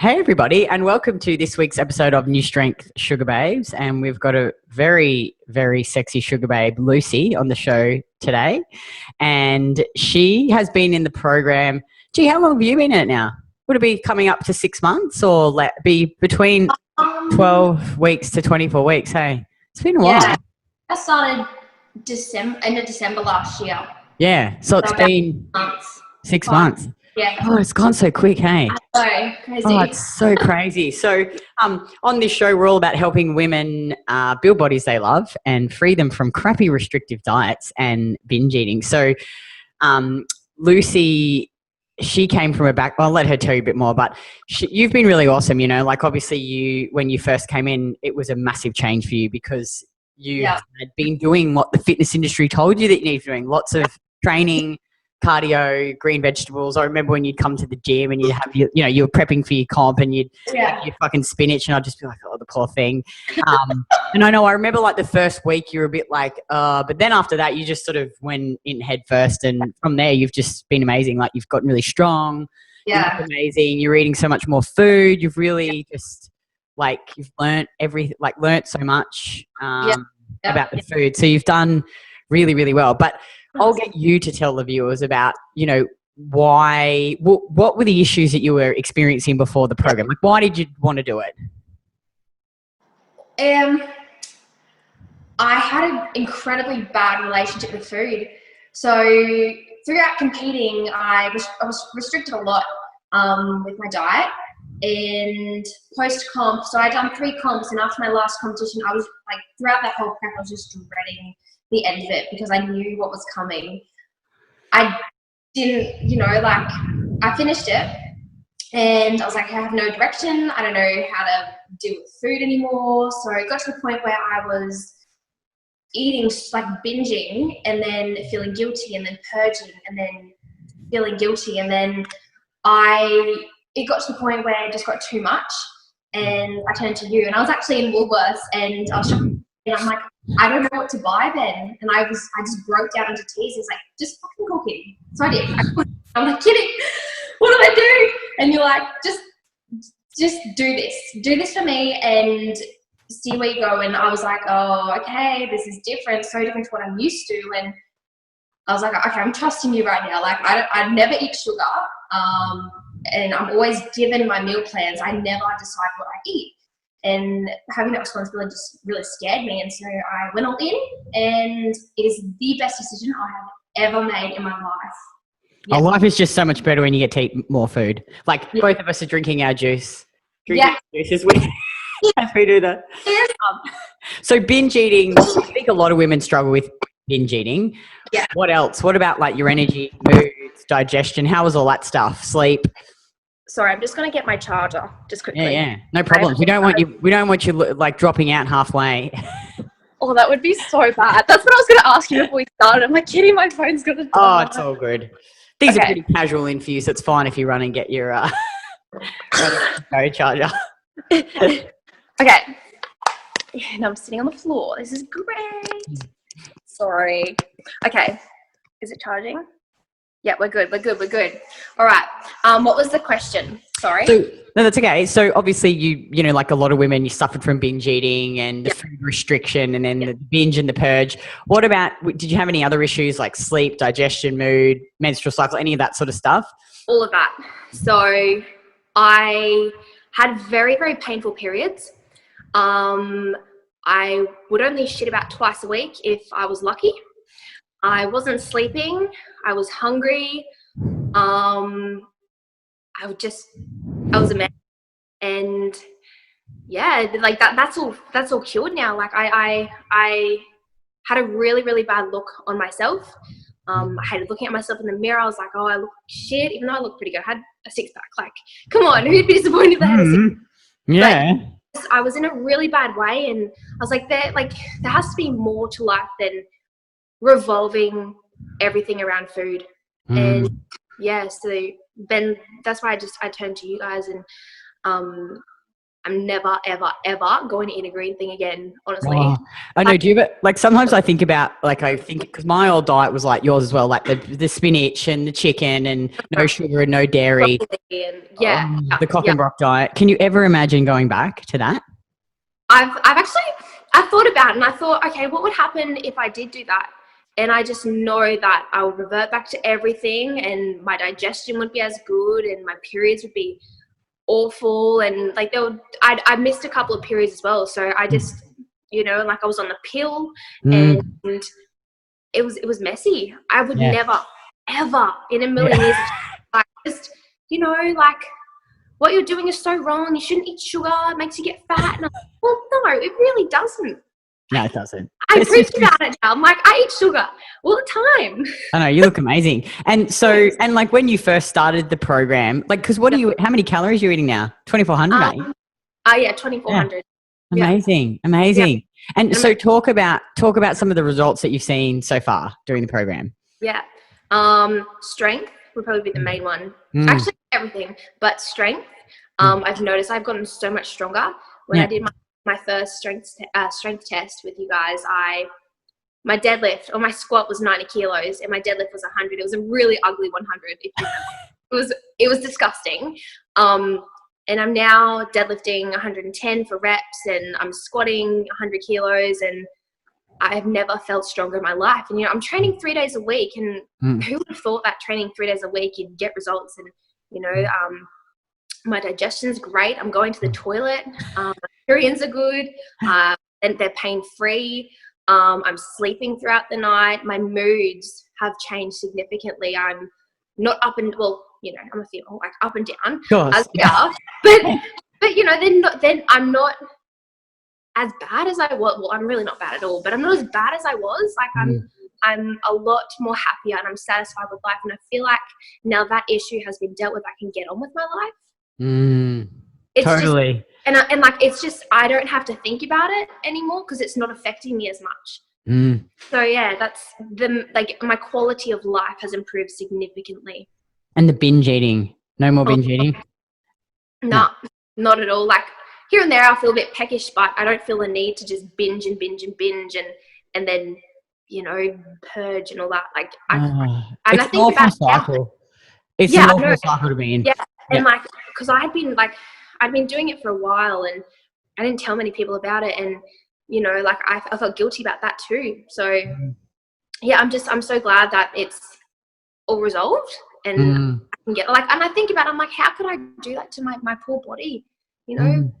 Hey everybody, and welcome to this week's episode of New Strength Sugar Babes. And we've got a very, very sexy sugar babe, Lucy, on the show today. And she has been in the program. Gee, how long have you been in it now? Would it be coming up to 6 months or be between 12 weeks to 24 weeks? Hey, it's been a while. Yeah, I started end of December last year. Yeah, so it's been months. 6 months. Yeah. Oh, it's gone so quick, hey? So crazy. Oh, it's so crazy. So on this show, we're all about helping women build bodies they love and free them from crappy restrictive diets and binge eating. So Lucy, she came from I'll let her tell you a bit more, but you've been really awesome, you know, like obviously when you first came in, it was a massive change for you because you had been doing what the fitness industry told you that you need to be doing, lots of training, cardio, green vegetables. I remember when you'd come to the gym and you'd have you were prepping for your comp and you'd have your fucking spinach and I'd just be like, oh, the poor thing. And I remember like the first week you were a bit like, but then after that you just sort of went in head first, and from there you've just been amazing. Like you've gotten really strong. Yeah. You're amazing. You're eating so much more food. You've really just like you've learnt so much about the food. So you've done really, really well. But I'll get you to tell the viewers about, what were the issues that you were experiencing before the program? Like, why did you want to do it? I had an incredibly bad relationship with food. So throughout competing, I was restricted a lot with my diet. And post-comp, so I'd done 3 comps, and after my last competition, I was like, throughout that whole prep, I was just dreading the end of it because I knew what was coming. I didn't, I finished it and I was like, I have no direction. I don't know how to deal with food anymore. So it got to the point where I was eating, like binging and then feeling guilty and then purging and then feeling guilty. And then it got to the point where it just got too much and I turned to you, and I was actually in Woolworths and I was shopping, and I'm like, I don't know what to buy then. And I just broke down into tears. It's like, just fucking cook it. So I did. I'm like, kidding. What do I do? And you're like, just do this. Do this for me and see where you go. And I was like, oh, okay, this is different. So different to what I'm used to. And I was like, okay, I'm trusting you right now. Like I never eat sugar. And I'm always given my meal plans. I never decide what I eat. And having that responsibility just really scared me. And so I went all in, and it is the best decision I have ever made in my life. Yeah. Our life is just so much better when you get to eat more food. Like both of us are drinking our juice. Drinking juice as we do that. Yes. So binge eating, I think a lot of women struggle with binge eating. Yeah. What else? What about like your energy, moods, digestion? How was all that stuff? Sleep? Sorry, I'm just going to get my charger just quickly. Yeah, no problem. We don't want you like dropping out halfway. Oh, that would be so bad. That's what I was going to ask you before we started. I'm like, kidding, my phone's going to die. Oh, it's all good. These are pretty casual in for you, so it's fine if you run and get your charger. Okay. And I'm sitting on the floor. This is great. Sorry. Okay. Is it charging? Yeah, we're good. All right. What was the question? Sorry. No, that's okay. So obviously you know, like a lot of women, you suffered from binge eating and the food restriction and then the binge and the purge. What about, did you have any other issues like sleep, digestion, mood, menstrual cycle, any of that sort of stuff? All of that. So I had very, very painful periods. I would only shit about twice a week if I was lucky. I wasn't sleeping. I was hungry. I was a mess. And yeah, like that's all cured now. Like I had a really, really bad look on myself. I hated looking at myself in the mirror. I was like, oh, I look shit, even though I look pretty good. I had a 6-pack. Like, come on, who'd be disappointed if I had a 6-pack? Yeah. Like, I was in a really bad way, and I was like, there has to be more to life than revolving everything around food. And yeah, so then that's why I turned to you guys, and I'm never, ever, ever going to eat a green thing again, honestly. Oh, I know. Do you ever, like, sometimes I think about, like, I think, because my old diet was like yours as well, like the spinach and the chicken and no sugar and no dairy. And The cock and brock diet. Can you ever imagine going back to that? I've actually, I thought about it and I thought, okay, what would happen if I did do that? And I just know that I would revert back to everything and my digestion would be as good and my periods would be awful. And like I missed a couple of periods as well. So I just, you know, like I was on the pill and it was messy. I would never, ever in a million years, like, just, you know, like, what you're doing is so wrong. You shouldn't eat sugar. It makes you get fat. And I'm like, well, no, it really doesn't. No, it doesn't. I preach about it now. I'm like, I eat sugar all the time. I know, you look amazing. And so, and like when you first started the program, like, because how many calories are you eating now? 2,400, aren't you? Yeah, 2,400. Amazing, amazing. And so talk about some of the results that you've seen so far during the program. Yeah. Strength would probably be the main one. Actually, everything, but strength. I've noticed I've gotten so much stronger. When I did my first strength test with you guys, my deadlift or my squat was 90 kilos and my deadlift was 100. It was a really ugly 100. It was disgusting. And I'm now deadlifting 110 for reps and I'm squatting 100 kilos and I've never felt stronger in my life. And, you know, I'm training 3 days a week and who would have thought that training 3 days a week you'd get results? And, you know, my digestion's great. I'm going to the toilet. My periods are good. And they're pain-free. I'm sleeping throughout the night. My moods have changed significantly. I'm not up and, well, you know, I'm a female, like up and down as we are. But you know, then I'm not as bad as I was. Well, I'm really not bad at all, but I'm not as bad as I was. Like I'm a lot more happier and I'm satisfied with life. And I feel like now that issue has been dealt with, I can get on with my life. It's totally. Just, and like, it's just, I don't have to think about it anymore because it's not affecting me as much. So yeah, that's like my quality of life has improved significantly. And the binge eating, no more binge eating? No, not at all. Like here and there I feel a bit peckish, but I don't feel the need to just binge and then, you know, purge and all that. Like I think about cycle. It's an awful cycle to be in. Yeah. And like, because I'd been doing it for a while and I didn't tell many people about it. And, you know, like I felt guilty about that too. So yeah, I'm so glad that it's all resolved and I can get like, and I think about it, I'm like, how could I do that to my poor body? You know,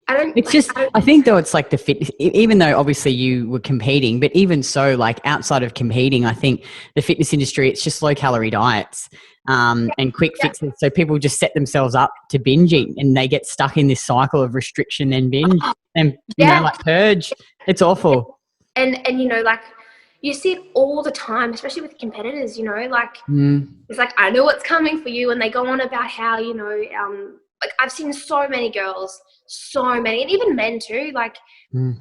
I think though it's like the fit, even though obviously you were competing, but even so, like outside of competing, I think the fitness industry, it's just low calorie diets and quick fixes. So people just set themselves up to binge eat and they get stuck in this cycle of restriction and binge and, you know, like purge. It's awful. And, you know, like you see it all the time, especially with competitors, you know, like it's like, I know what's coming for you. And they go on about how, you know, like I've seen so many girls, and even men too. Like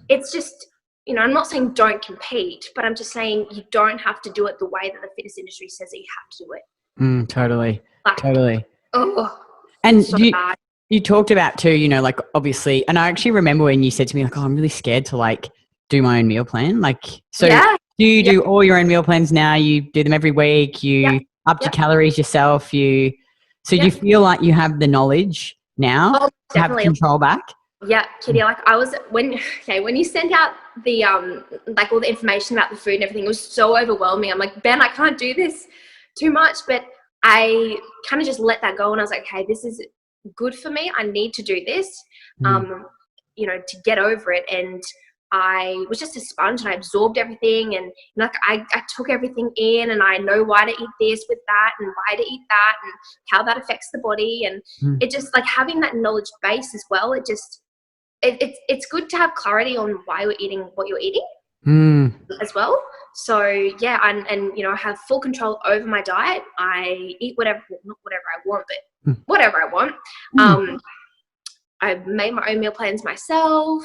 it's just, you know, I'm not saying don't compete, but I'm just saying you don't have to do it the way that the fitness industry says that you have to do it. Totally. Like, totally. Oh, and so bad. You talked about too, you know, like obviously, and I actually remember when you said to me, like, oh, I'm really scared to like do my own meal plan. Like, so do you do all your own meal plans now? You do them every week, you up your calories yourself, do you feel like you have the knowledge now to have control back? Yeah, Kitty, like when you sent out the like all the information about the food and everything, it was so overwhelming. I'm like, Ben, I can't do this too much, but I kind of just let that go and I was like, okay, this is good for me. I need to do this, you know, to get over it. And I was just a sponge and I absorbed everything and like I took everything in and I know why to eat this with that and why to eat that and how that affects the body. And it just like having that knowledge base as well, it just, it's good to have clarity on why you're eating what you're eating as well. So yeah, and you know, I have full control over my diet. I eat not whatever I want, but whatever I want. I've made my own meal plans myself.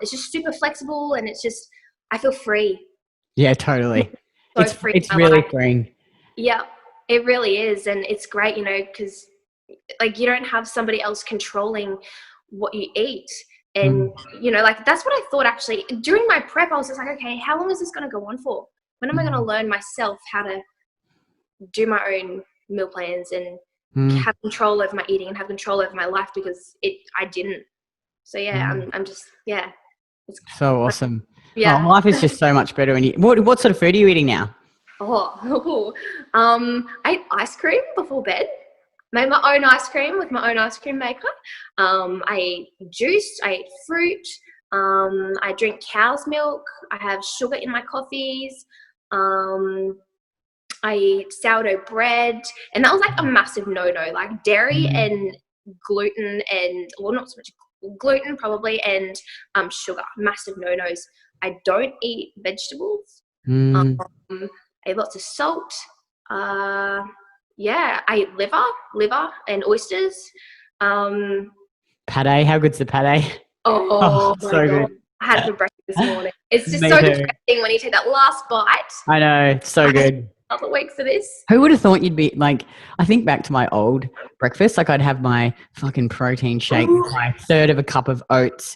It's just super flexible and it's just, I feel free. Yeah, totally. It's really freeing. Yeah, it really is. And it's great, you know, because like you don't have somebody else controlling what you eat. And, you know, like that's what I thought actually. During my prep, I was just like, okay, how long is this going to go on for? When am I going to learn myself how to do my own meal plans and have control over my eating and have control over my life, because I didn't. So yeah, I'm just, yeah. It's so awesome. Yeah. Oh, life is just so much better when you, what sort of food are you eating now? I ate ice cream before bed. Made my own ice cream with my own ice cream maker. I ate juice. I ate fruit. I drink cow's milk. I have sugar in my coffees. I eat sourdough bread, and that was like a massive no-no. Like dairy and gluten, and well, not so much gluten probably, and sugar, massive no-nos. I don't eat vegetables. I eat lots of salt. Yeah, I eat liver and oysters. Pate, how good's the pate? Oh my so God. good. I had it for breakfast this morning. It's just Me so too. distracting when you take that last bite. I know, so good. Another week for this. Who would have thought you'd be like, I think back to my old breakfast, like I'd have my fucking protein shake with my third of a cup of oats,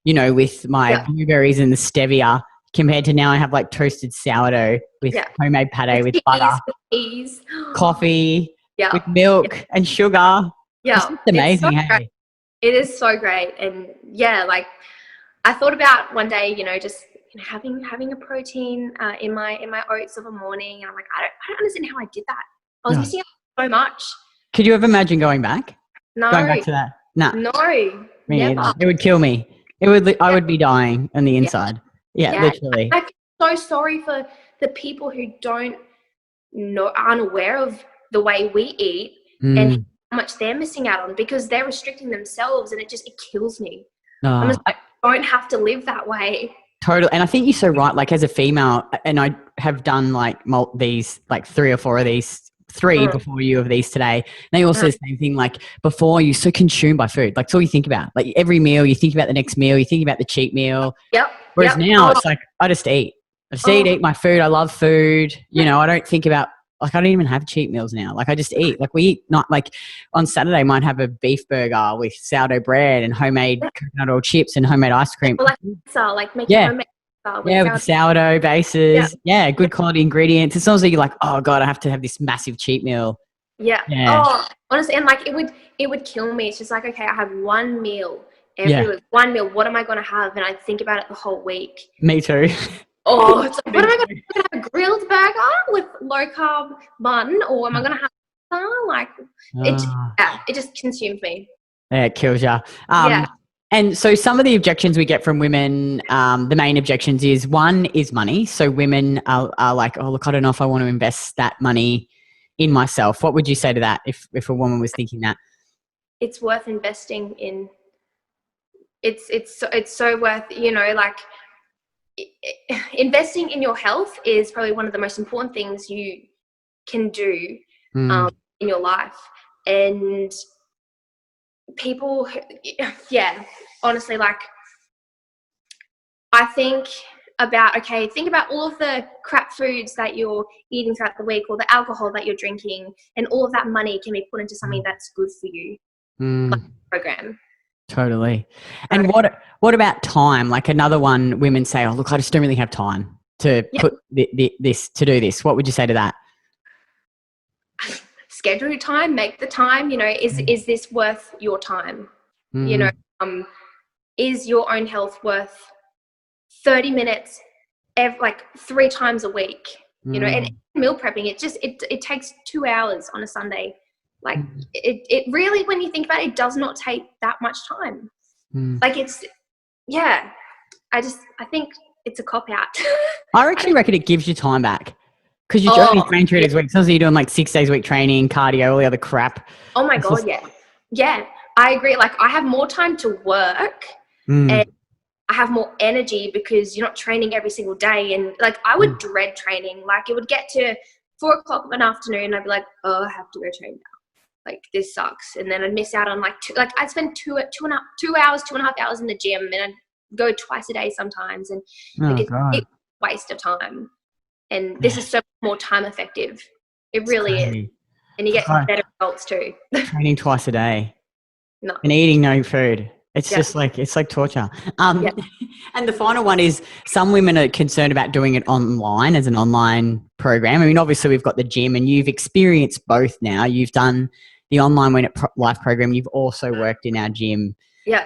you know, with my blueberries and the stevia, compared to now I have like toasted sourdough with homemade pate with butter, cheese, coffee, with milk and sugar. Yeah. It's just amazing, so hey? It is so great. And yeah, like I thought about one day, you know, just having a protein in my oats of a morning, and I'm like, I don't understand how I did that. I was missing out so much. Could you ever imagine going back? No. Going back to that? No. No. Me never. neither. It would kill me. I would be dying on the inside. Yeah, literally. I feel so sorry for the people who aren't aware of the way we eat and how much they're missing out on, because they're restricting themselves, and it kills me. I'm just like, I don't have to live that way. Totally. And I think you're so right. Like as a female, and I have done like these, like 3 or 4 of these, 3 before you of these today. And they all say the same thing. Like before, you're so consumed by food. Like it's all you think about. Like every meal, you think about the next meal, you think about the cheat meal. Yep. Whereas now it's like, I just eat. I just eat my food. I love food. You know, I don't think about, like, I don't even have cheat meals now. Like I just eat. Like we eat, not like on Saturday, I might have a beef burger with sourdough bread and homemade coconut oil chips and homemade ice cream. Like making homemade with the sourdough bases. Yeah, good quality ingredients. It's not as though you're like, oh God, I have to have this massive cheat meal. Yeah. Oh, honestly, and like it would kill me. It's just like, okay, I have one meal every week. One meal. What am I going to have? And I think about it the whole week. Me too. Oh, it's like, what am I going to have? A grilled burger with low carb bun, or am I going to have like it just consumes me. Yeah, it kills you. And so some of the objections we get from women, the main objections is, one is money. So women are like, oh, look, I don't know if I want to invest that money in myself. What would you say to that if a woman was thinking that? It's worth investing in. It's so worth, you know, like investing in your health is probably one of the most important things you can do in your life. And people, honestly, like I think about all of the crap foods that you're eating throughout the week, or the alcohol that you're drinking, and all of that money can be put into something that's good for you, like a program. Totally. And what about time? Like another one, women say, oh, look, I just don't really have time to put this, to do this. What would you say to that? Schedule your time, make the time, you know, is this worth your time? You know, is your own health worth 30 minutes, like 3 times a week, you know, and meal prepping, it takes 2 hours on a Sunday. Like it really, when you think about it, it does not take that much time. Like I think it's a cop out. I actually reckon it gives you time back, because you're only training 3 days a week. Sometimes you're doing like 6 days a week training, cardio, all the other crap. Oh my God. Yeah, I agree. Like I have more time to work and I have more energy because you're not training every single day. And like I would dread training. Like it would get to 4 o'clock in the afternoon and I'd be like, oh, I have to go train now. Like this sucks. And then I'd miss out on I'd spend 2.5 hours in the gym, and I'd go twice a day sometimes. And it's a waste of time. And this is so much more time effective. It really is. And you get better results too. Training twice a day. No. And eating no food. It's Yeah. just like, it's like torture. Yeah. And the final one is some women are concerned about doing it online as an online program. I mean, obviously we've got the gym and you've experienced both now. You've done the online Win It Life program. You've also worked in our gym. Yeah.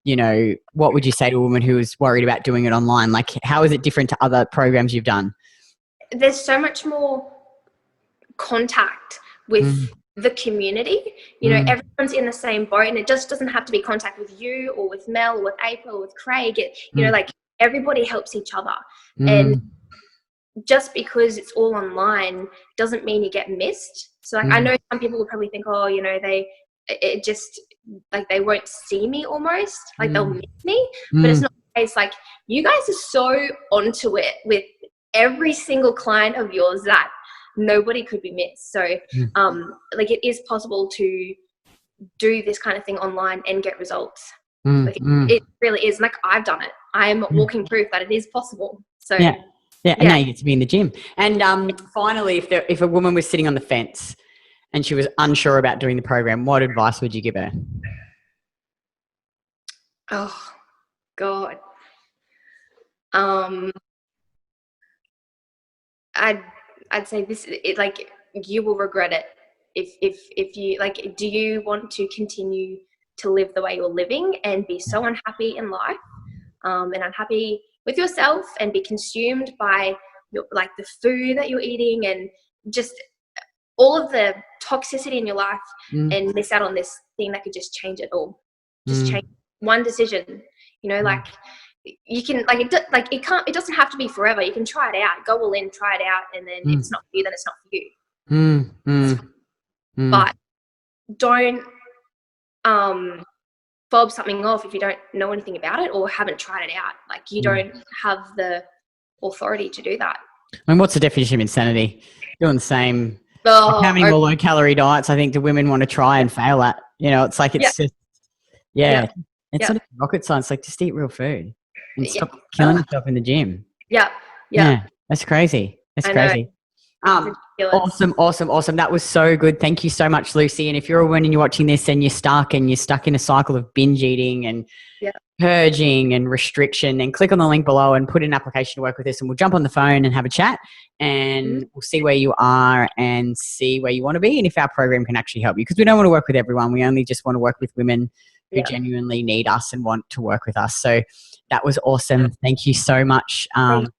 You know, what would you say to a woman who is worried about doing it online? Like, how is it different to other programs you've done? There's so much more contact with the community. You know, everyone's in the same boat, and it just doesn't have to be contact with you or with Mel or with April or with Craig. You know, like everybody helps each other. And just because it's all online doesn't mean you get missed. So like I know some people will probably think, oh, you know, it just like they won't see me almost, like they'll miss me. But it's not the case. Like you guys are so onto it with every single client of yours that nobody could be missed. So like it is possible to do this kind of thing online and get results. Like it really is. Like I've done it. I am walking proof that it is possible. So yeah. And now you get to be in the gym. And finally, if a woman was sitting on the fence and she was unsure about doing the program, what advice would you give her? Oh God. I'd say like you will regret it if you like. Do you want to continue to live the way you're living and be so unhappy in life, and unhappy with yourself, and be consumed by like the food that you're eating and just all of the toxicity in your life, and miss out on this thing that could just change it all? Just change one decision. You know, like. You can it doesn't have to be forever. You can try it out, go all in, try it out, and then if it's not for you, then it's not for you. But don't fob something off if you don't know anything about it or haven't tried it out. Like you don't have the authority to do that. I mean, what's the definition of insanity? Doing the same, like having more low calorie diets. I think the women want to try and fail at. You know, it's like it's just it's not rocket science. Like just eat real food. And stop killing yourself in the gym. Yeah. That's crazy. That's crazy. Awesome. That was so good. Thank you so much, Lucy. And if you're a woman and you're watching this and you're stuck in a cycle of binge eating and purging and restriction, then click on the link below and put in an application to work with us, and we'll jump on the phone and have a chat, and we'll see where you are and see where you want to be and if our program can actually help you, because we don't want to work with everyone. We only just want to work with women who genuinely need us and want to work with us. So that was awesome. Thank you so much,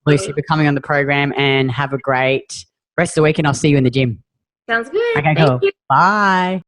Lucy, for coming on the program, and have a great rest of the week, and I'll see you in the gym. Sounds good. Okay, Thank cool. you. Bye.